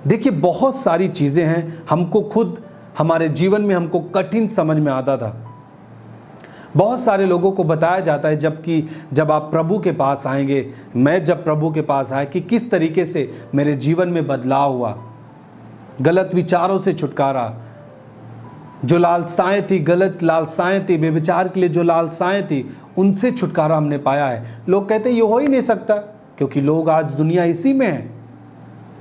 देखिए, बहुत सारी चीज़ें हैं, हमको खुद हमारे जीवन में हमको कठिन समझ में आता था। बहुत सारे लोगों को बताया जाता है जब आप प्रभु के पास आएंगे, मैं जब प्रभु के पास आया, कि किस तरीके से मेरे जीवन में बदलाव हुआ, गलत विचारों से छुटकारा, जो लालसाएं थी, गलत लालसाएं थी, व्यभिचार के लिए जो लालसाएं थी, उनसे छुटकारा हमने पाया है। लोग कहते हैं ये हो ही नहीं सकता, क्योंकि लोग आज दुनिया इसी में है,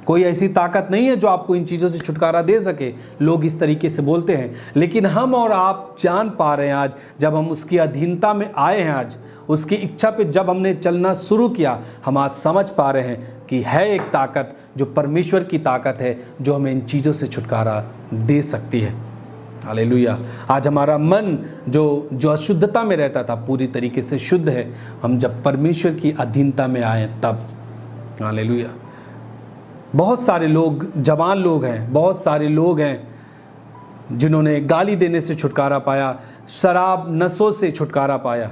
कोई ऐसी ताकत नहीं है जो आपको इन चीज़ों से छुटकारा दे सके। लोग इस तरीके से बोलते हैं, लेकिन हम और आप जान पा रहे हैं आज, जब हम उसकी अधीनता में आए हैं, आज उसकी इच्छा पे जब हमने चलना शुरू किया, हम आज समझ पा रहे हैं कि है एक ताकत जो परमेश्वर की ताकत है, जो हमें इन चीज़ों से छुटकारा दे सकती है। हालेलुया। आज हमारा मन जो अशुद्धता में रहता था, पूरी तरीके से शुद्ध है, हम जब परमेश्वर की अधीनता में आए तब। हालेलुया। बहुत सारे लोग, जवान लोग हैं, बहुत सारे लोग हैं जिन्होंने गाली देने से छुटकारा पाया, शराब नशों से छुटकारा पाया,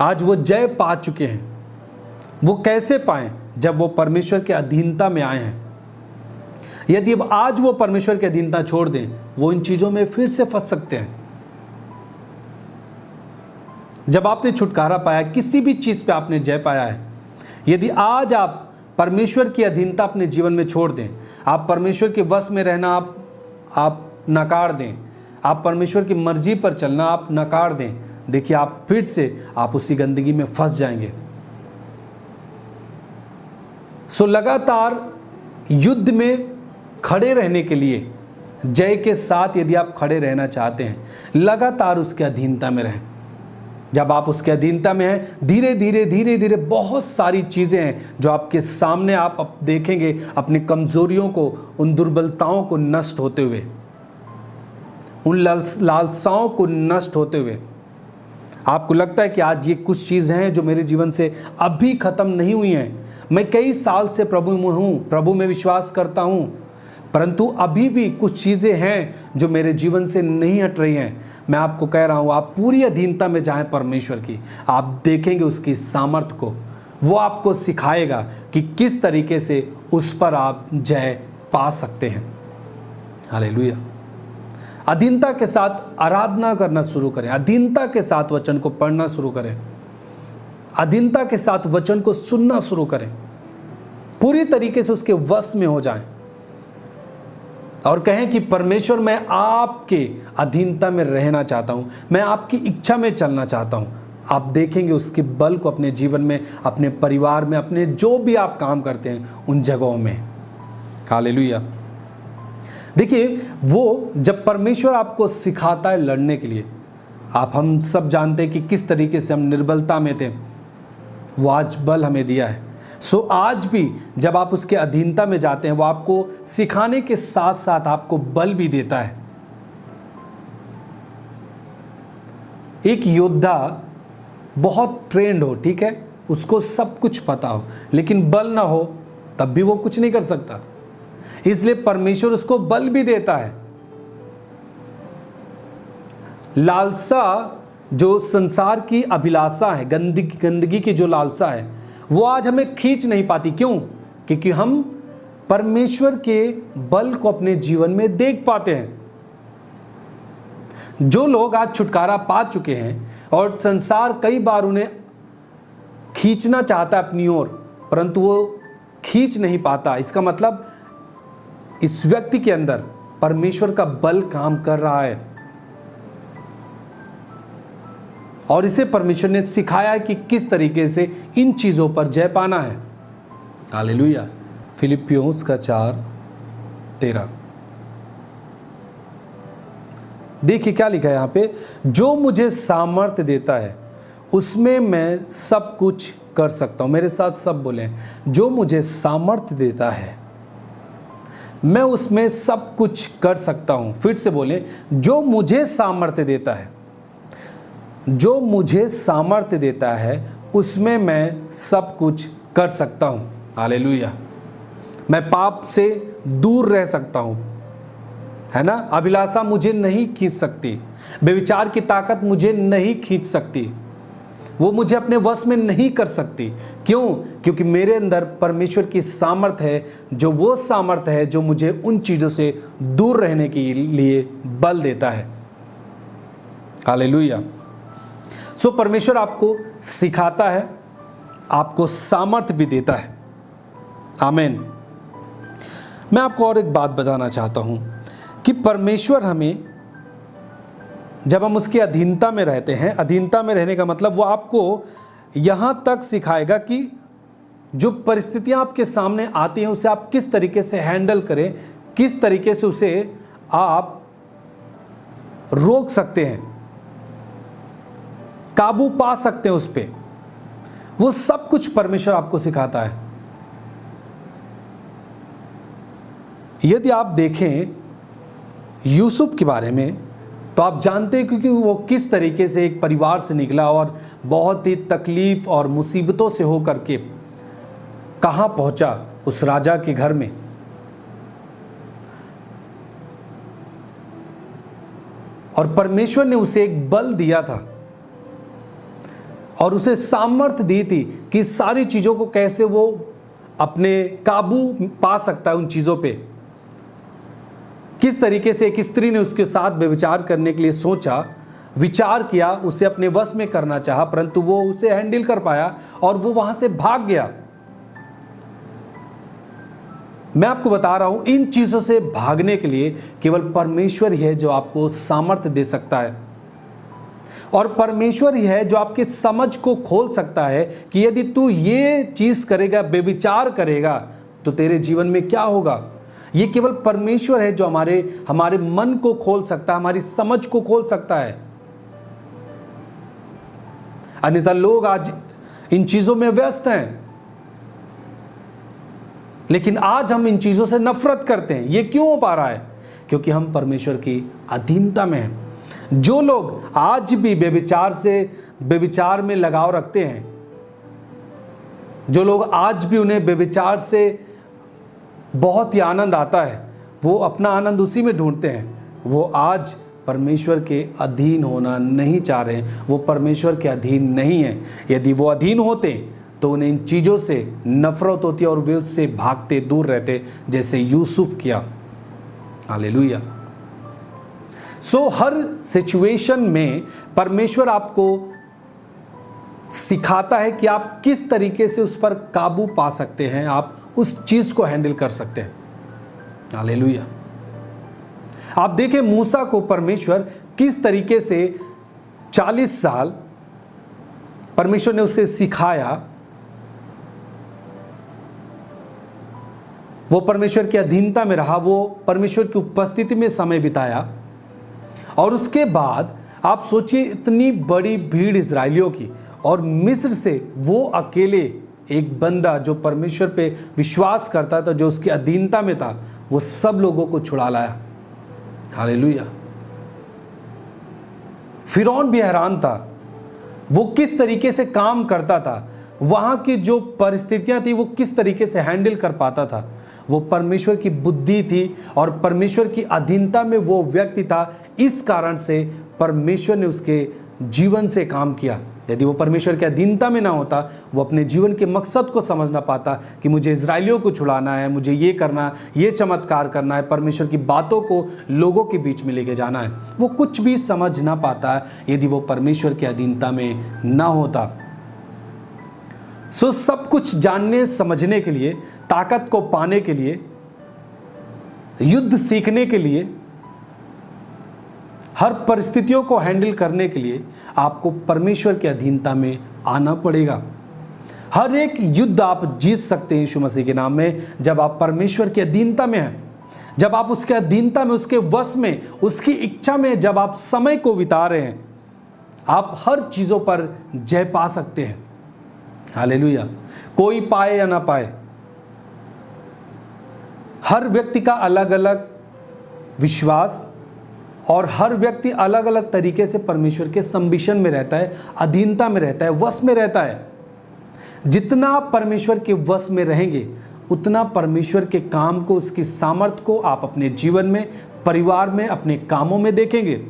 आज वो जय पा चुके हैं। वो कैसे पाए? जब वो परमेश्वर के अधीनता में आए हैं। यदि अब आज वो परमेश्वर की अधीनता छोड़ दें, वो इन चीजों में फिर से फंस सकते हैं। जब आपने छुटकारा पाया, किसी भी चीज पे आपने जय पाया है, यदि आज आप परमेश्वर की अधीनता अपने जीवन में छोड़ दें, आप परमेश्वर के वश में रहना आप नकार दें, आप परमेश्वर की मर्जी पर चलना आप नकार दें, देखिए आप फिर से आप उसी गंदगी में फंस जाएंगे। सो लगातार युद्ध में खड़े रहने के लिए, जय के साथ यदि आप खड़े रहना चाहते हैं, लगातार उसके अधीनता में रहें। जब आप उसके अधीनता में हैं, धीरे धीरे बहुत सारी चीज़ें हैं जो आपके सामने आप देखेंगे, अपनी कमजोरियों को, उन दुर्बलताओं को नष्ट होते हुए, उन लालसाओं को नष्ट होते हुए। आपको लगता है कि आज ये कुछ चीज़ें हैं जो मेरे जीवन से अभी ख़त्म नहीं हुई हैं, मैं कई साल से प्रभु में हूँ, प्रभु में विश्वास करता हूँ, परंतु अभी भी कुछ चीज़ें हैं जो मेरे जीवन से नहीं हट रही हैं। मैं आपको कह रहा हूँ, आप पूरी अधीनता में जाएं परमेश्वर की, आप देखेंगे उसकी सामर्थ को। वो आपको सिखाएगा कि किस तरीके से उस पर आप जय पा सकते हैं। हालेलुया। अधीनता के साथ आराधना करना शुरू करें, अधीनता के साथ वचन को पढ़ना शुरू करें, अधीनता के साथ वचन को सुनना शुरू करें, पूरी तरीके से उसके वश में हो जाएं और कहें कि परमेश्वर, मैं आपके अधीनता में रहना चाहता हूं, मैं आपकी इच्छा में चलना चाहता हूं। आप देखेंगे उसके बल को अपने जीवन में, अपने परिवार में, अपने जो भी आप काम करते हैं उन जगहों में। हालेलुया। देखिए, वो जब परमेश्वर आपको सिखाता है लड़ने के लिए, हम सब जानते हैं कि किस तरीके से हम निर्बलता में थे, वो आज बल हमें दिया है। सो आज भी जब आप उसके अधीनता में जाते हैं, वो आपको सिखाने के साथ साथ आपको बल भी देता है। एक योद्धा बहुत ट्रेंड हो, ठीक है, उसको सब कुछ पता हो, लेकिन बल ना हो तब भी वो कुछ नहीं कर सकता। इसलिए परमेश्वर उसको बल भी देता है। लालसा, जो संसार की अभिलाषा है, गंदगी की जो लालसा है, वो आज हमें खींच नहीं पाती। क्यों? क्योंकि हम परमेश्वर के बल को अपने जीवन में देख पाते हैं। जो लोग आज छुटकारा पा चुके हैं और संसार कई बार उन्हें खींचना चाहता है अपनी ओर, परंतु वो खींच नहीं पाता, इसका मतलब इस व्यक्ति के अंदर परमेश्वर का बल काम कर रहा है और इसे परमेश्वर ने सिखाया है कि किस तरीके से इन चीजों पर जय पाना है। हालेलुया। फिलिपियों का 4:13 देखिए क्या लिखा है यहाँ पे, जो मुझे सामर्थ्य देता है उसमें मैं सब कुछ कर सकता हूं। मेरे साथ सब बोले, जो मुझे सामर्थ्य देता है मैं उसमें सब कुछ कर सकता हूं। फिर से बोले, जो मुझे सामर्थ्य देता है, जो मुझे सामर्थ्य देता है उसमें मैं सब कुछ कर सकता हूं। हालेलुया। मैं पाप से दूर रह सकता हूं, है ना। अभिलाषा मुझे नहीं खींच सकती, व्यभिचार की ताकत मुझे नहीं खींच सकती। वो मुझे अपने वश में नहीं कर सकती। क्यों? क्योंकि मेरे अंदर परमेश्वर की सामर्थ है, जो वो सामर्थ है जो मुझे उन चीज़ों से दूर रहने के लिए बल देता है। हालेलुया। सो परमेश्वर आपको सिखाता है, आपको सामर्थ भी देता है। आमीन। मैं आपको और एक बात बताना चाहता हूं कि परमेश्वर हमें, जब हम उसकी अधीनता में रहते हैं, अधीनता में रहने का मतलब वो आपको यहां तक सिखाएगा कि जो परिस्थितियां आपके सामने आती हैं उसे आप किस तरीके से हैंडल करें, किस तरीके से उसे आप रोक सकते हैं, काबू पा सकते हैं उस पे। वो सब कुछ परमेश्वर आपको सिखाता है। यदि आप देखें यूसुफ के बारे में तो आप जानते हैं क्योंकि वो किस तरीके से एक परिवार से निकला और बहुत ही तकलीफ और मुसीबतों से होकर के कहां पहुंचा, उस राजा के घर में। और परमेश्वर ने उसे एक बल दिया था और उसे सामर्थ्य दी थी कि सारी चीज़ों को कैसे वो अपने काबू पा सकता है उन चीज़ों पे। किस तरीके से एक स्त्री ने उसके साथ व्यभिचार करने के लिए सोचा, विचार किया, उसे अपने वश में करना चाहा, परंतु वो उसे हैंडल कर पाया और वो वहां से भाग गया। मैं आपको बता रहा हूं, इन चीज़ों से भागने के लिए केवल परमेश्वर ही है जो आपको सामर्थ्य दे सकता है। और परमेश्वर ही है जो आपकी समझ को खोल सकता है कि यदि तू ये चीज़ करेगा, व्यभिचार करेगा, तो तेरे जीवन में क्या होगा। ये केवल परमेश्वर है जो हमारे मन को खोल सकता है, हमारी समझ को खोल सकता है। अन्यथा लोग आज इन चीज़ों में व्यस्त हैं, लेकिन आज हम इन चीज़ों से नफरत करते हैं। ये क्यों हो पा रहा है? क्योंकि हम परमेश्वर की अधीनता में हैं। जो लोग आज भी व्यभिचार में लगाव रखते हैं, जो लोग आज भी उन्हें व्यभिचार से बहुत ही आनंद आता है, वो अपना आनंद उसी में ढूंढते हैं, वो आज परमेश्वर के अधीन होना नहीं चाह रहे हैं, वो परमेश्वर के अधीन नहीं है। यदि वो अधीन होते तो उन्हें इन चीज़ों से नफरत होती और वे उससे भागते, दूर रहते, जैसे यूसुफ किया। हालेलुया। सो हर सिचुएशन में परमेश्वर आपको सिखाता है कि आप किस तरीके से उस पर काबू पा सकते हैं, आप उस चीज को हैंडल कर सकते हैं। हालेलुया। आप देखें मूसा को परमेश्वर किस तरीके से 40 साल परमेश्वर ने उसे सिखाया। वो परमेश्वर की अधीनता में रहा, वो परमेश्वर की उपस्थिति में समय बिताया, और उसके बाद आप सोचिए इतनी बड़ी भीड़ इजरायलियों की, और मिस्र से वो अकेले एक बंदा जो परमेश्वर पे विश्वास करता था, जो उसकी अधीनता में था, वो सब लोगों को छुड़ा लाया। हालेलुया। फिरौन भी हैरान था, वो किस तरीके से काम करता था, वहां की जो परिस्थितियां थी वो किस तरीके से हैंडल कर पाता था। वो परमेश्वर की बुद्धि थी और परमेश्वर की अधीनता में वो व्यक्ति था, इस कारण से परमेश्वर ने उसके जीवन से काम किया। यदि वो परमेश्वर की अधीनता में ना होता, वो अपने जीवन के मकसद को समझ ना पाता कि मुझे इजरायलियों को छुड़ाना है, मुझे ये करना, ये चमत्कार करना है, परमेश्वर की बातों को लोगों के बीच में लेके जाना है। वो कुछ भी समझ ना पाता यदि वो परमेश्वर की अधीनता में ना होता। सो सब कुछ जानने समझने के लिए, ताकत को पाने के लिए, युद्ध सीखने के लिए, हर परिस्थितियों को हैंडल करने के लिए आपको परमेश्वर की अधीनता में आना पड़ेगा। हर एक युद्ध आप जीत सकते हैं यीशु मसीह के नाम में, जब आप परमेश्वर की अधीनता में हैं, जब आप उसके अधीनता में, उसके वश में, उसकी इच्छा में जब आप समय को बिता रहे हैं, आप हर चीज़ों पर जय पा सकते हैं। हालेलुया। कोई पाए या ना पाए, हर व्यक्ति का अलग अलग विश्वास और हर व्यक्ति अलग अलग तरीके से परमेश्वर के संबिशन में रहता है, अधीनता में रहता है, वश में रहता है। जितना आप परमेश्वर के वश में रहेंगे, उतना परमेश्वर के काम को, उसकी सामर्थ को आप अपने जीवन में, परिवार में, अपने कामों में देखेंगे।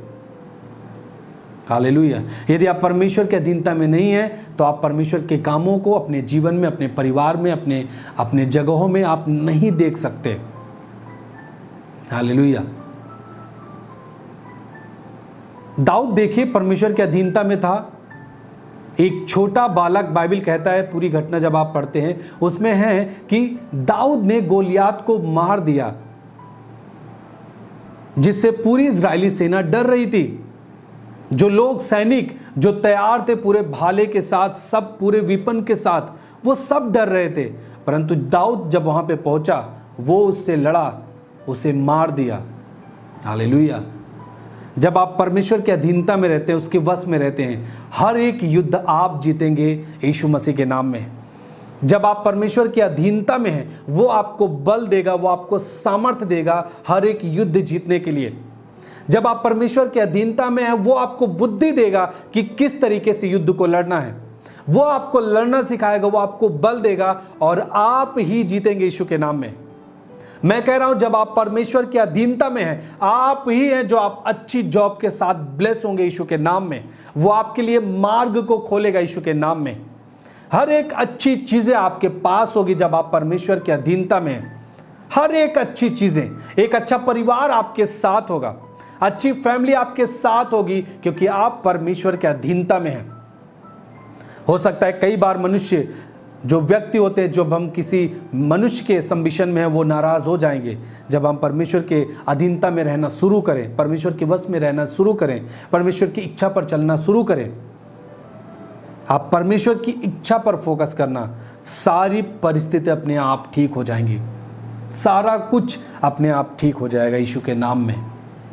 हालेलुया। यदि आप परमेश्वर के अधीनता में नहीं हैं तो आप परमेश्वर के कामों को अपने जीवन में, अपने परिवार में, अपने जगहों में आप नहीं देख सकते। हालेलुया। दाऊद देखिए परमेश्वर के अधीनता में था। एक छोटा बालक, बाइबल कहता है, पूरी घटना जब आप पढ़ते हैं उसमें है कि दाऊद ने गोलियात को मार दिया, जिससे पूरी इजरायली सेना डर रही थी। जो लोग, सैनिक जो तैयार थे पूरे भाले के साथ, सब पूरे विपन के साथ, वो सब डर रहे थे। परंतु दाऊद जब वहां पे पहुंचा, वो उससे लड़ा, उसे मार दिया। हालेलुया। जब आप परमेश्वर की अधीनता में रहते हैं, उसके वश में रहते हैं, हर एक युद्ध आप जीतेंगे यीशु मसीह के नाम में। जब आप परमेश्वर की अधीनता में हैं, वो आपको बल देगा, वो आपको सामर्थ्य देगा हर एक युद्ध जीतने के लिए। जब आप परमेश्वर की अधीनता में हैं, वो आपको बुद्धि देगा कि किस तरीके से युद्ध को लड़ना है। वो आपको लड़ना सिखाएगा, वो आपको बल देगा और आप ही जीतेंगे यीशु के नाम में। मैं कह रहा हूं, जब आप परमेश्वर की अधीनता में हैं, आप ही हैं जो आप अच्छी जॉब के साथ ब्लेस होंगे यीशु के नाम में। वो आपके लिए मार्ग को खोलेगा यीशु के नाम में। हर एक अच्छी चीजें आपके पास होगी जब आप परमेश्वर की अधीनता में हैं। हर एक अच्छी चीजें, एक अच्छा परिवार आपके साथ होगा, अच्छी फैमिली आपके साथ होगी, क्योंकि आप परमेश्वर के अधीनता में हैं। हो सकता है कई बार मनुष्य, जो व्यक्ति होते हैं, जब हम किसी मनुष्य के संबिशन में हैं, वो नाराज हो जाएंगे। जब हम परमेश्वर के अधीनता में रहना शुरू करें, परमेश्वर के वश में रहना शुरू करें, परमेश्वर की इच्छा पर चलना शुरू करें, आप परमेश्वर की इच्छा पर फोकस करना, सारी परिस्थिति अपने आप ठीक हो जाएंगी। सारा कुछ अपने आप ठीक हो जाएगा यीशु के नाम में।